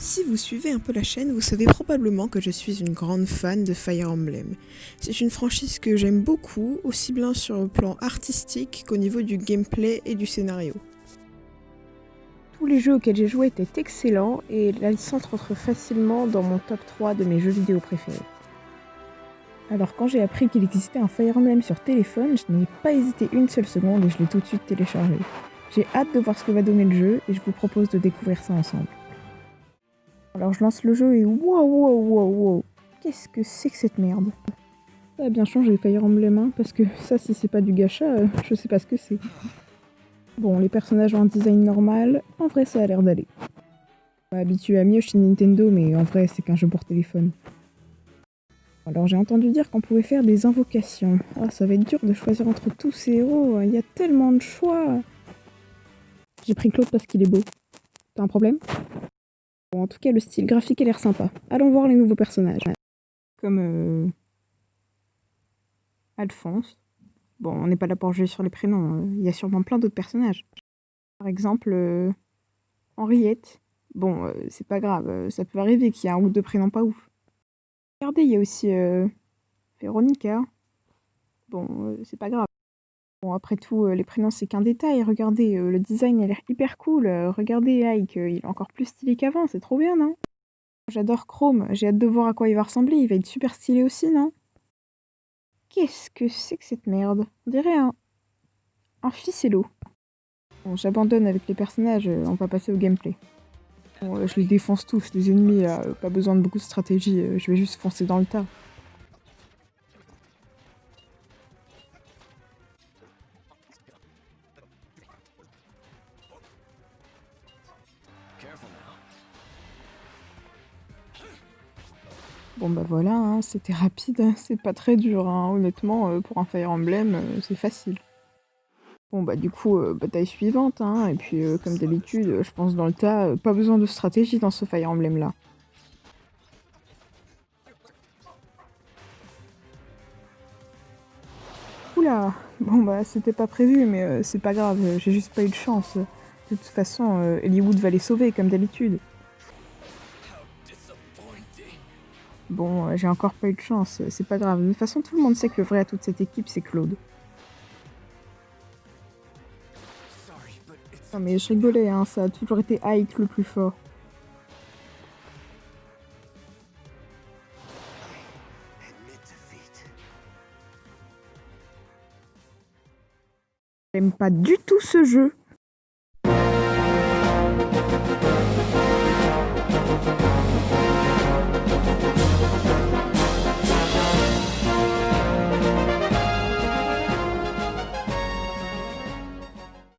Si vous suivez un peu la chaîne, vous savez probablement que je suis une grande fan de Fire Emblem. C'est une franchise que j'aime beaucoup, aussi bien sur le plan artistique qu'au niveau du gameplay et du scénario. Tous les jeux auxquels j'ai joué étaient excellents et la licence rentre facilement dans mon top 3 de mes jeux vidéo préférés. Alors quand j'ai appris qu'il existait un Fire Emblem sur téléphone, je n'ai pas hésité une seule seconde et je l'ai tout de suite téléchargé. J'ai hâte de voir ce que va donner le jeu et je vous propose de découvrir ça ensemble. Alors je lance le jeu et wow, qu'est-ce que c'est que cette merde? Ça a bien changé Fire Emblem, hein, parce que ça si c'est pas du gacha, je sais pas ce que c'est. Bon, les personnages ont un design normal, en vrai ça a l'air d'aller. Pas habitué à mieux chez Nintendo, mais en vrai c'est qu'un jeu pour téléphone. Alors j'ai entendu dire qu'on pouvait faire des invocations. Ah, ça va être dur de choisir entre tous ces héros, il y a tellement de choix. J'ai pris Claude parce qu'il est beau. T'as un problème? Bon, en tout cas, le style graphique a l'air sympa. Allons voir les nouveaux personnages. Comme Alphonse. Bon, on n'est pas là pour jouer sur les prénoms, il y a sûrement plein d'autres personnages. Par exemple, Henriette. Bon, c'est pas grave, ça peut arriver qu'il y ait un ou deux prénoms pas ouf. Regardez, il y a aussi Véronica. Bon, c'est pas grave. Bon, après tout, les prénoms, c'est qu'un détail. Regardez, le design a l'air hyper cool. Regardez Ike, il est encore plus stylé qu'avant. C'est trop bien, non? J'adore Chrome. J'ai hâte de voir à quoi il va ressembler. Il va être super stylé aussi, non? Qu'est-ce que c'est que cette merde? On dirait un ficello. Bon, j'abandonne avec les personnages. On va passer au gameplay. Bon, je les défonce tous, les ennemis, là. Pas besoin de beaucoup de stratégie. Je vais juste foncer dans le tas. Bon bah voilà, hein, c'était rapide, c'est pas très dur, hein. Honnêtement, pour un Fire Emblem, c'est facile. Bon bah du coup, bataille suivante, hein, et puis comme d'habitude, je pense dans le tas, pas besoin de stratégie dans ce Fire Emblem là. Oula! Bon bah c'était pas prévu, mais c'est pas grave, j'ai juste pas eu de chance. De toute façon, Hollywood va les sauver comme d'habitude. Bon, j'ai encore pas eu de chance, c'est pas grave. De toute façon, tout le monde sait que le vrai à toute cette équipe, c'est Claude. Non mais je rigolais, hein, ça a toujours été Ike le plus fort. J'aime pas du tout ce jeu.